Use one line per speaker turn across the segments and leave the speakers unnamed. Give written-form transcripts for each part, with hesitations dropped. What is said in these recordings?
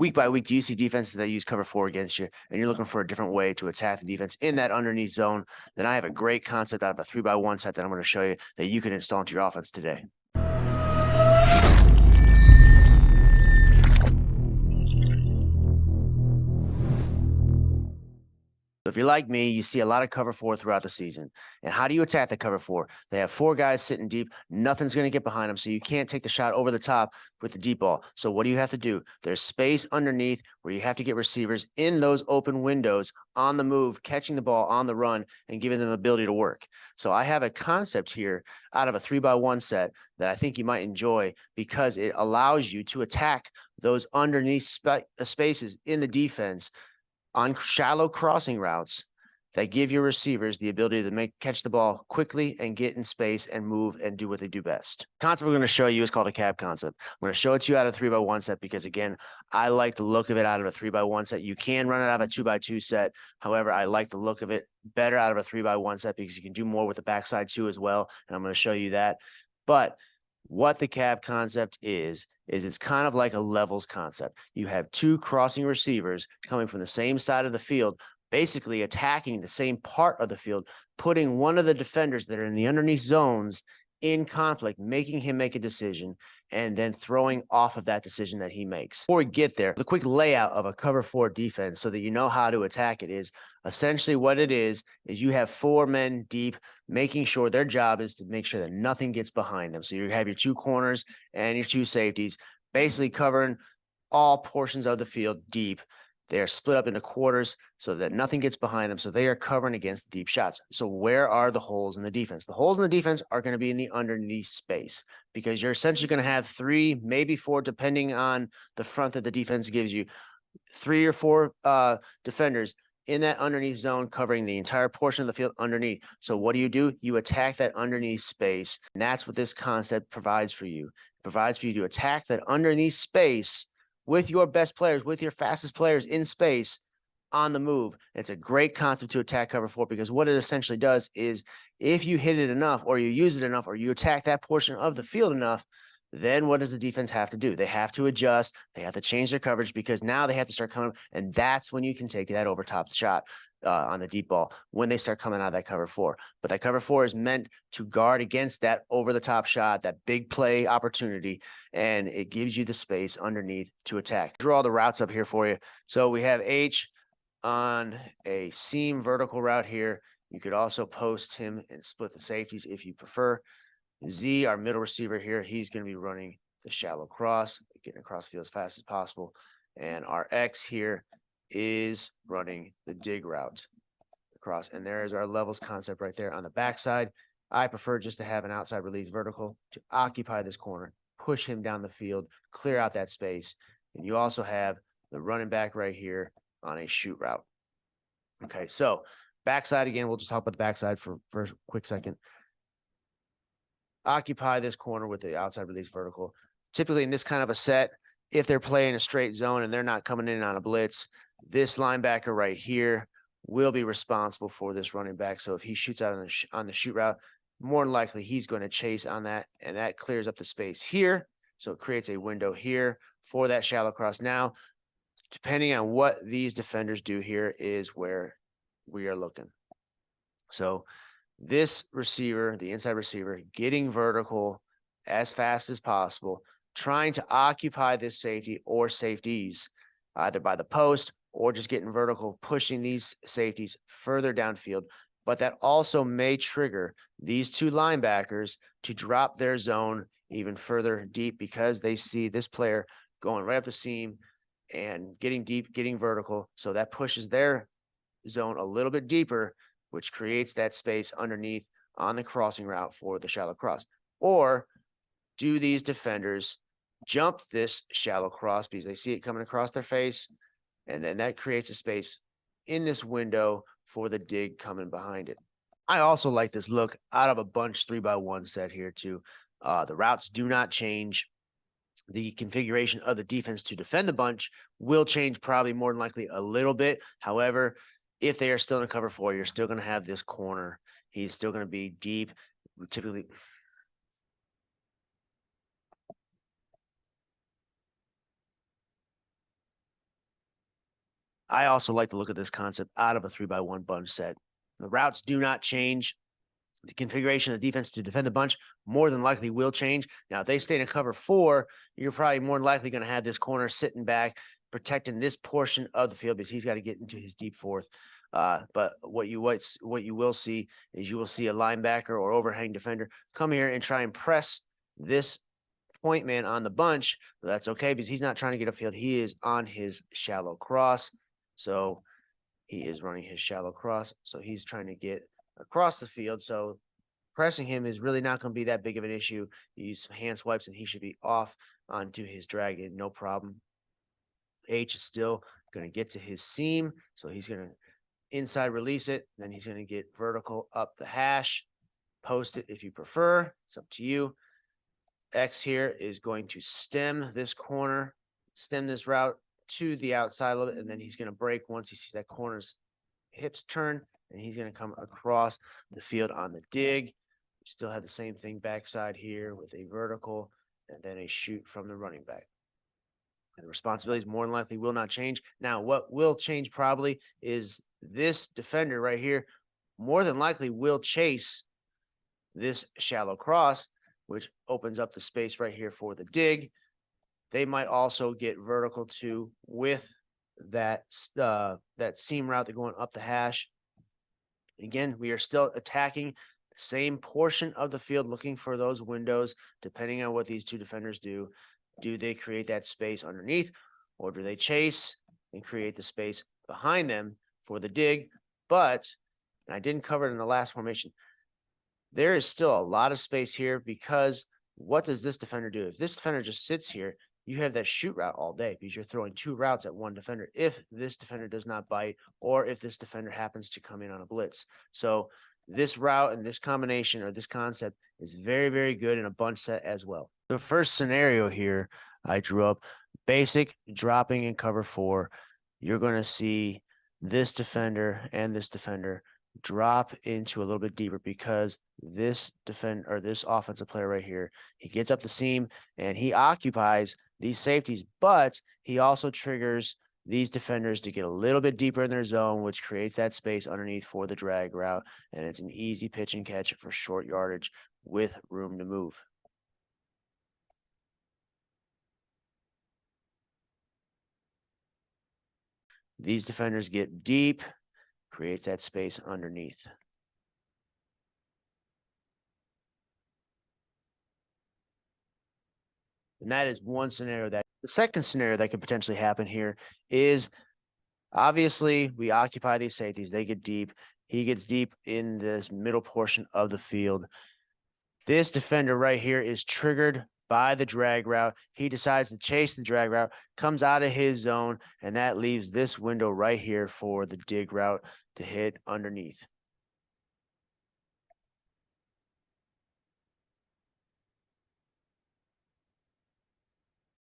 Week by week, do you see defenses that use cover 4 against you, and you're looking for a different way to attack the defense in that underneath zone? Then I have a great concept out of a 3x1 set that I'm going to show you that you can install into your offense today. So if you're like me, you see a lot of cover 4 throughout the season. And how do you attack the cover 4? They have 4 guys sitting deep. Nothing's going to get behind them, so you can't take the shot over the top with the deep ball. So what do you have to do? There's space underneath where you have to get receivers in those open windows on the move, catching the ball on the run and giving them the ability to work. So I have a concept here out of a 3x1 set that I think you might enjoy because it allows you to attack those underneath spaces in the defense on shallow crossing routes that give your receivers the ability to catch the ball quickly and get in space and move and do what they do best. The concept we're going to show you is called a cab concept. I'm going to show it to you out of a 3x1 set because, again, I like the look of it out of a 3x1 set. You can run it out of a 2x2 set. However, I like the look of it better out of a 3x1 set because you can do more with the backside too as well, and I'm going to show you that. But what the cab concept is it's kind of like a levels concept. You have 2 crossing receivers coming from the same side of the field, basically attacking the same part of the field, putting one of the defenders that are in the underneath zones in conflict, making him make a decision, and then throwing off of that decision that he makes. Before we get there, the quick layout of a cover 4 defense so that you know how to attack it is essentially what it is you have 4 men deep, making sure their job is to make sure that nothing gets behind them. So you have your 2 corners and your 2 safeties basically covering all portions of the field deep. They are split up into quarters so that nothing gets behind them. So they are covering against deep shots. So where are the holes in the defense? The holes in the defense are going to be in the underneath space because you're essentially going to have 3, maybe 4, depending on the front that the defense gives you, 3 or 4 defenders in that underneath zone covering the entire portion of the field underneath. So what do? You attack that underneath space. And that's what this concept provides for you. It provides for you to attack that underneath space with your best players, with your fastest players in space on the move. It's a great concept to attack cover 4 because what it essentially does is if you hit it enough or you use it enough or you attack that portion of the field enough, then what does the defense have to do? They have to adjust. They have to change their coverage because now they have to start coming, and that's when you can take that over top shot on the deep ball when they start coming out of that cover 4. But that cover 4 is meant to guard against that over the top shot, that big play opportunity, and it gives you the space underneath to attack. Draw the routes up here for you. So we have H on a seam vertical route here. You could also post him and split the safeties if you prefer. Z, our middle receiver here, he's going to be running the shallow cross, getting across the field as fast as possible. And our X here is running the dig route across. And there's our levels concept right there on the backside. I prefer just to have an outside release vertical to occupy this corner, push him down the field, clear out that space. And you also have the running back right here on a shoot route. Okay, so backside again, we'll just talk about the backside for a quick second. Occupy this corner with the outside release vertical. Typically in this kind of a set, if they're playing a straight zone and they're not coming in on a blitz, this linebacker right here will be responsible for this running back. So if he shoots out on the shoot route, more than likely he's going to chase on that, and that clears up the space here. So it creates a window here for that shallow cross. Now, depending on what these defenders do here is where we are looking. So this receiver, the inside receiver, getting vertical as fast as possible, trying to occupy this safety or safeties, either by the post or just getting vertical, pushing these safeties further downfield. But that also may trigger these 2 linebackers to drop their zone even further deep because they see this player going right up the seam and getting deep, getting vertical. So that pushes their zone a little bit deeper, which creates that space underneath on the crossing route for the shallow cross. Or do these defenders jump this shallow cross because they see it coming across their face, and then that creates a space in this window for the dig coming behind it. I also like this look out of a bunch 3x1 set here too. The routes do not change. The configuration of the defense to defend the bunch will change probably more than likely a little bit. However, if they are still in a cover 4, you're still going to have this corner. He's still going to be deep. Typically, I also like to look at this concept out of a 3x1 bunch set. The routes do not change. The configuration of the defense to defend the bunch more than likely will change. Now, if they stay in a cover 4, you're probably more than likely going to have this corner sitting back, protecting this portion of the field because he's got to get into his deep fourth. But what you will see is you will see a linebacker or overhang defender come here and try and press this point man on the bunch. That's okay because he's not trying to get upfield. He is on his shallow cross. So he is running his shallow cross. So he's trying to get across the field. So pressing him is really not going to be that big of an issue. You use some hand swipes and he should be off onto his drag, no problem. H is still going to get to his seam. So he's going to inside release it. Then he's going to get vertical up the hash, post it if you prefer. It's up to you. X here is going to stem this corner, stem this route to the outside of it, and then he's going to break once he sees that corner's hips turn, and he's going to come across the field on the dig. We still have the same thing backside here with a vertical and then a shoot from the running back. And the responsibilities more than likely will not change. Now, what will change probably is this defender right here more than likely will chase this shallow cross, which opens up the space right here for the dig. They might also get vertical too with that seam route they're going up the hash. Again, we are still attacking the same portion of the field, looking for those windows, depending on what these two defenders do. Do they create that space underneath, or do they chase and create the space behind them for the dig? But, and I didn't cover it in the last formation, there is still a lot of space here because what does this defender do? If this defender just sits here, you have that shoot route all day because you're throwing 2 routes at one defender if this defender does not bite or if this defender happens to come in on a blitz. So this route and this combination or this concept is very, very good in a bunch set as well. The first scenario here I drew up, basic dropping in cover 4. You're going to see this defender and this defender drop into a little bit deeper because this this offensive player right here, he gets up the seam and he occupies these safeties, but he also triggers these defenders to get a little bit deeper in their zone, which creates that space underneath for the drag route. And it's an easy pitch and catch for short yardage with room to move. These defenders get deep, creates that space underneath. And that is one scenario. That the second scenario that could potentially happen here is obviously we occupy these safeties. They get deep. He gets deep in this middle portion of the field. This defender right here is triggered by the drag route. He decides to chase the drag route, comes out of his zone, and that leaves this window right here for the dig route to hit underneath.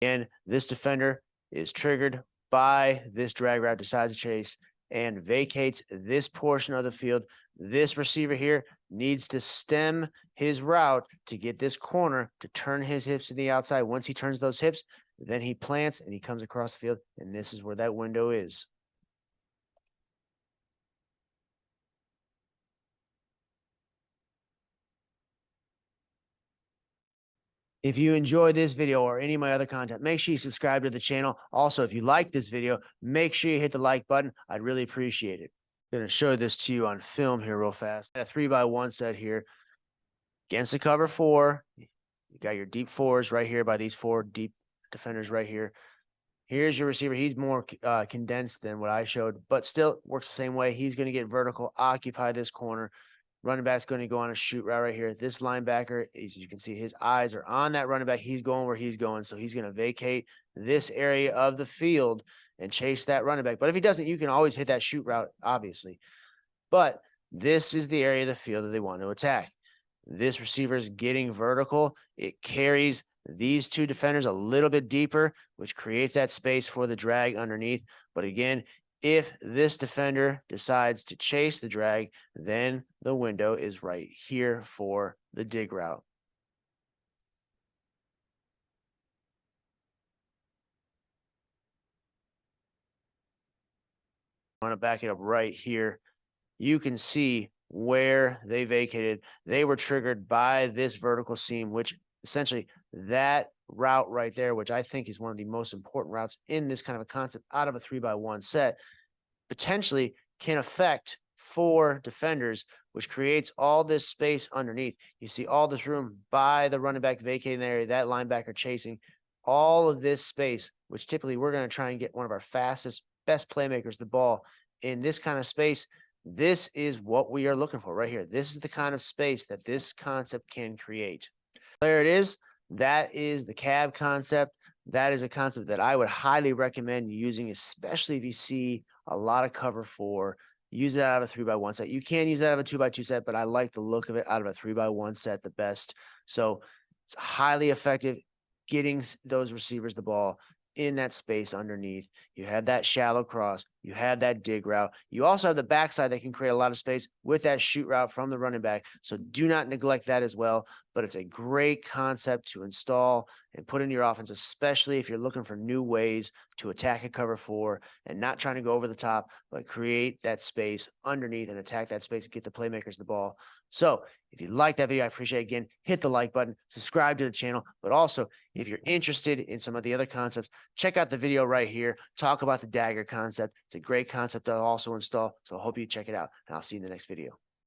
And this defender is triggered by this drag route, decides to chase and vacates this portion of the field. This receiver here needs to stem his route to get this corner to turn his hips to the outside. Once he turns those hips, then he plants and he comes across the field. And this is where that window is. If you enjoyed this video or any of my other content, make sure you subscribe to the channel. Also, if you like this video, make sure you hit the like button. I'd really appreciate it. I'm going to show this to you on film here real fast. A 3x1 set here against the cover 4. You got your deep 4s right here by these 4 deep defenders right here. Here's your receiver. He's more condensed than what I showed, but still works the same way. He's going to get vertical, occupy this corner. Running back's going to go on a shoot route right here. This linebacker, as you can see, his eyes are on that running back. He's going where he's going. So he's going to vacate this area of the field and chase that running back. But if he doesn't, you can always hit that shoot route, obviously. But this is the area of the field that they want to attack. This receiver is getting vertical. It carries these 2 defenders a little bit deeper, which creates that space for the drag underneath. But again, if this defender decides to chase the drag, then the window is right here for the dig route. I want to back it up right here. You can see where they vacated. They were triggered by this vertical seam, which essentially that route right there, which I think is one of the most important routes in this kind of a concept out of a 3x1 set, potentially can affect 4 defenders, which creates all this space underneath. You see all this room by the running back vacating the area, that linebacker chasing all of this space, which typically we're going to try and get one of our fastest, best playmakers the ball in this kind of space. This is what we are looking for right here. This is the kind of space that this concept can create. There it is. That is the cab concept. That is a concept that I would highly recommend using, especially if you see a lot of cover 4. Use it out of a 3x1 set. You can use that out of a 2x2 set, but I like the look of it out of a 3x1 set the best. So it's highly effective getting those receivers the ball in that space underneath. You have that shallow cross. You have that dig route. You also have the backside that can create a lot of space with that shoot route from the running back. So do not neglect that as well. But it's a great concept to install and put in your offense, especially if you're looking for new ways to attack a cover 4 and not trying to go over the top, but create that space underneath and attack that space and get the playmakers the ball. So if you like that video, I appreciate it. Again, hit the like button, subscribe to the channel, but also if you're interested in some of the other concepts, check out the video right here. Talk about the dagger concept. It's a great concept to also install. So I hope you check it out, and I'll see you in the next video.